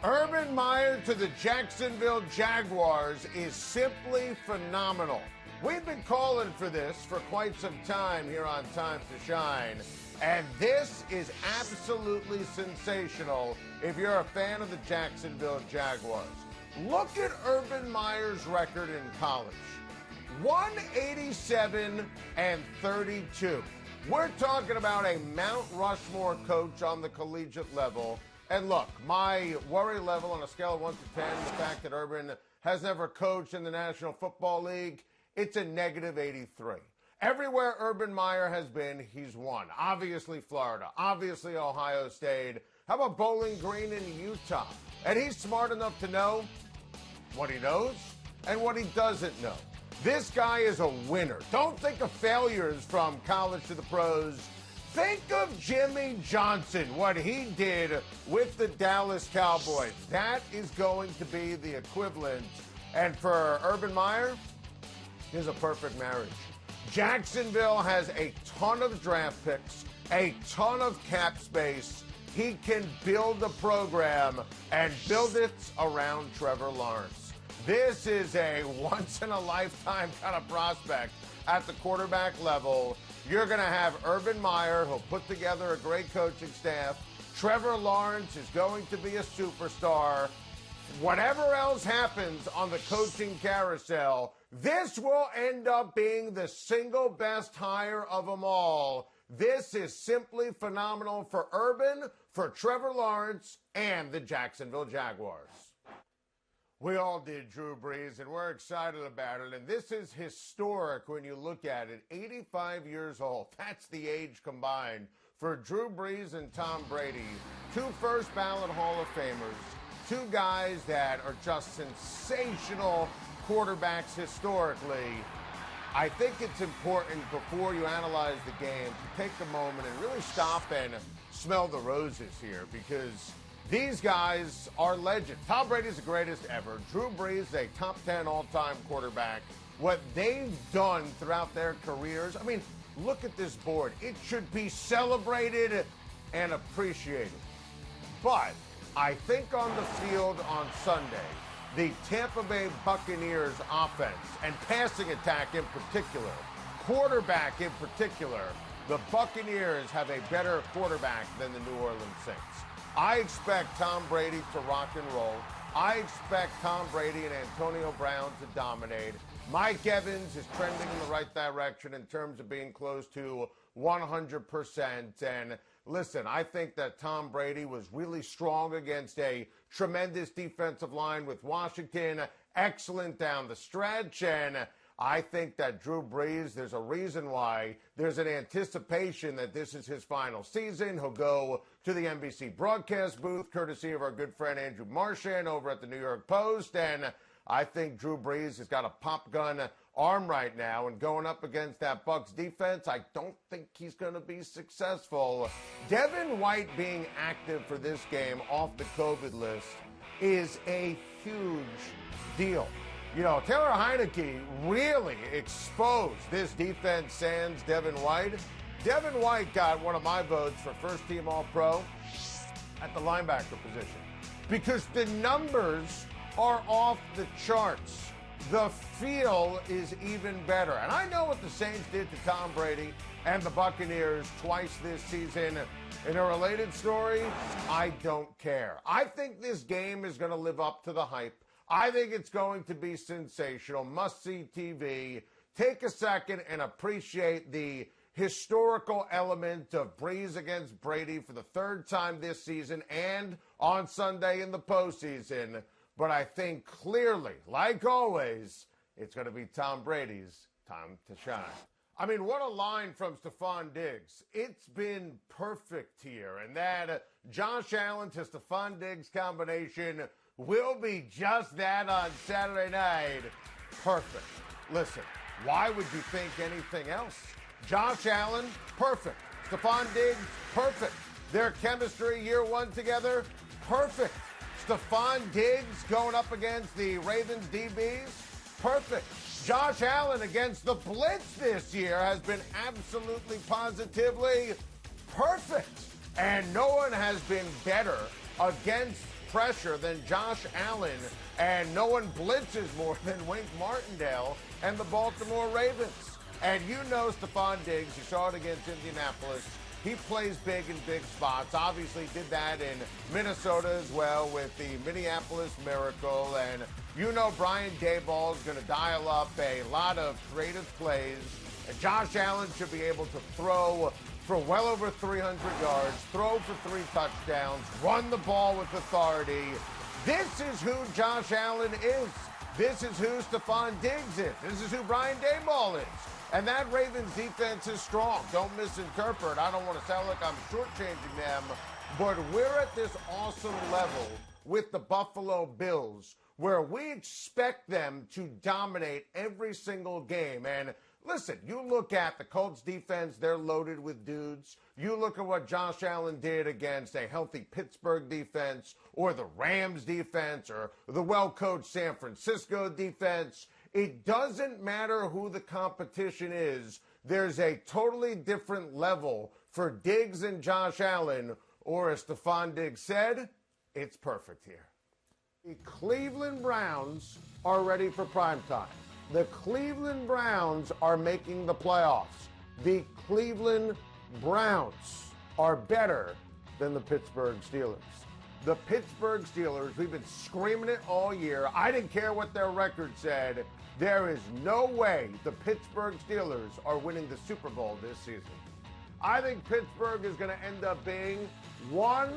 Urban Meyer to the Jacksonville Jaguars is simply phenomenal. We've been calling for this for quite some time here on Time to Shine, and this is absolutely sensational if you're a fan of the Jacksonville Jaguars. Look at Urban Meyer's record in college. 187-32. We're talking about a Mount Rushmore coach on the collegiate level. And look, my worry level on a scale of 1 to 10, the fact that Urban has never coached in the National Football League, it's a negative 83. Everywhere Urban Meyer has been, he's won. Obviously Florida, obviously Ohio State. How about Bowling Green in Utah? And he's smart enough to know what he knows and what he doesn't know. This guy is a winner. Don't think of failures from college to the pros. Think of Jimmy Johnson, what he did with the Dallas Cowboys. That is going to be the equivalent. And for Urban Meyer, here's a perfect marriage. Jacksonville has a ton of draft picks, a ton of cap space. He can build a program and build it around Trevor Lawrence. This is a once-in-a-lifetime kind of prospect at the quarterback level. You're going to have Urban Meyer, who'll put together a great coaching staff. Trevor Lawrence is going to be a superstar. Whatever else happens on the coaching carousel, this will end up being the single best hire of them all. This is simply phenomenal for Urban, for Trevor Lawrence, and the Jacksonville Jaguars. We all did Drew Brees, and we're excited about it. And this is historic when you look at it. 85 years old. That's the age combined for Drew Brees and Tom Brady. Two first-ballot Hall of Famers. Two guys that are just sensational quarterbacks historically. I think it's important before you analyze the game to take a moment and really stop and smell the roses here, because these guys are legends. Tom Brady's the greatest ever. Drew Brees is a top 10 all-time quarterback. What they've done throughout their careers, I mean, look at this board. It should be celebrated and appreciated. But I think on the field on Sunday, the Tampa Bay Buccaneers offense and passing attack in particular, quarterback in particular, the Buccaneers have a better quarterback than the New Orleans Saints. I expect Tom Brady to rock and roll. I expect Tom Brady and Antonio Brown to dominate. Mike Evans is trending in the right direction in terms of being close to 100%. And listen, I think that Tom Brady was really strong against a tremendous defensive line with Washington, excellent down the stretch. And I think that Drew Brees, there's a reason why there's an anticipation that this is his final season. He'll go to the NBC broadcast booth, courtesy of our good friend Andrew Marchand over at the New York Post. And I think Drew Brees has got a pop gun arm right now, and going up against that Bucs defense, I don't think he's going to be successful. Devin White being active for this game off the COVID list is a huge deal. You know, Taylor Heineke really exposed this defense sans Devin White. Devin White got one of my votes for first-team All-Pro at the linebacker position because the numbers are off the charts. The feel is even better. And I know what the Saints did to Tom Brady and the Buccaneers twice this season. In a related story, I don't care. I think this game is going to live up to the hype. I think it's going to be sensational, must-see TV. Take a second and appreciate the historical element of Brees against Brady for the third time this season and on Sunday in the postseason. But I think clearly, like always, it's going to be Tom Brady's time to shine. I mean, what a line from Stephon Diggs. It's been perfect here. And that Josh Allen to Stephon Diggs combination will be just that on Saturday night. Perfect. Listen, why would you think anything else? Josh Allen, perfect. Stephon Diggs, perfect. Their chemistry year one together, perfect. Stephon Diggs going up against the Ravens DBs, perfect. Josh Allen against the blitz this year has been absolutely positively perfect. And no one has been better against pressure than Josh Allen, and no one blitzes more than Wink Martindale and the Baltimore Ravens. And you know Stephon Diggs, you saw it against Indianapolis. He plays big in big spots. Obviously did that in Minnesota as well with the Minneapolis Miracle. And you know Brian Daboll is going to dial up a lot of creative plays. And Josh Allen should be able to throw for well over 300 yards, throw for 3 touchdowns, run the ball with authority. This is who Josh Allen is. This is who Stephon Diggs is. This is who Brian Daboll is. And that Ravens defense is strong. Don't misinterpret. I don't want to sound like I'm shortchanging them, but we're at this awesome level with the Buffalo Bills where we expect them to dominate every single game. And listen, you look at the Colts defense, they're loaded with dudes. You look at what Josh Allen did against a healthy Pittsburgh defense or the Rams defense or the well-coached San Francisco defense. It doesn't matter who the competition is. There's a totally different level for Diggs and Josh Allen, or as Stephon Diggs said, it's perfect here. The Cleveland Browns are ready for primetime. The Cleveland Browns are making the playoffs. The Cleveland Browns are better than the Pittsburgh Steelers. The Pittsburgh Steelers, we've been screaming it all year. I didn't care what their record said. There is no way the Pittsburgh Steelers are winning the Super Bowl this season. I think Pittsburgh is going to end up being one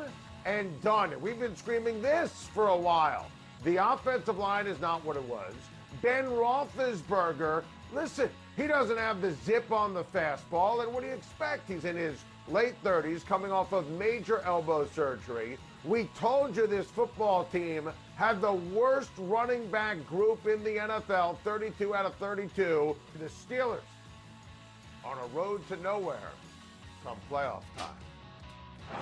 and done. We've been screaming this for a while. The offensive line is not what it was. Ben Roethlisberger, listen, he doesn't have the zip on the fastball. And what do you expect? He's in his late 30s, coming off of major elbow surgery. We told you this football team had the worst running back group in the NFL, 32 out of 32. The Steelers on a road to nowhere come playoff time.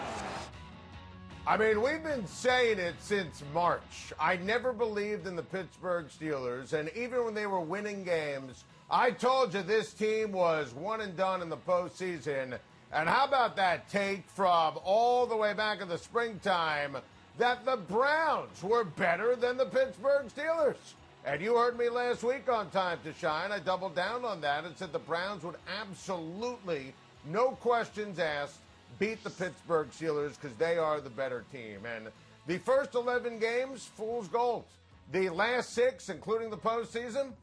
I mean, we've been saying it since March. I never believed in the Pittsburgh Steelers, and even when they were winning games, I told you this team was one and done in the postseason. And how about that take from all the way back in the springtime that the Browns were better than the Pittsburgh Steelers? And you heard me last week on Time to Shine. I doubled down on that and said the Browns would absolutely, no questions asked, beat the Pittsburgh Steelers because they are the better team. And the first 11 games, fool's gold. The last 6, including the postseason,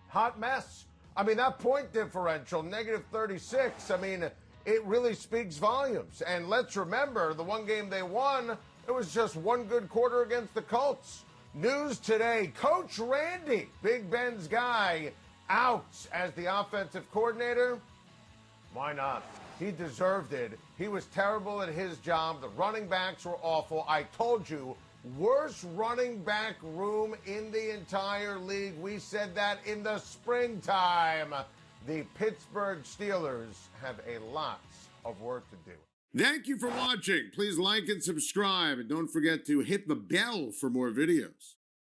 hot mess. I mean, that point differential, negative 36, I mean, it really speaks volumes. And let's remember, the one game they won, it was just one good quarter against the Colts. News today, Coach Randy, Big Ben's guy, out as the offensive coordinator. Why not? He deserved it. He was terrible at his job. The running backs were awful. I told you, worst running back room in the entire league. We said that in the springtime. The Pittsburgh Steelers have a lot of work to do. Thank you for watching. Please like and subscribe, and don't forget to hit the bell for more videos.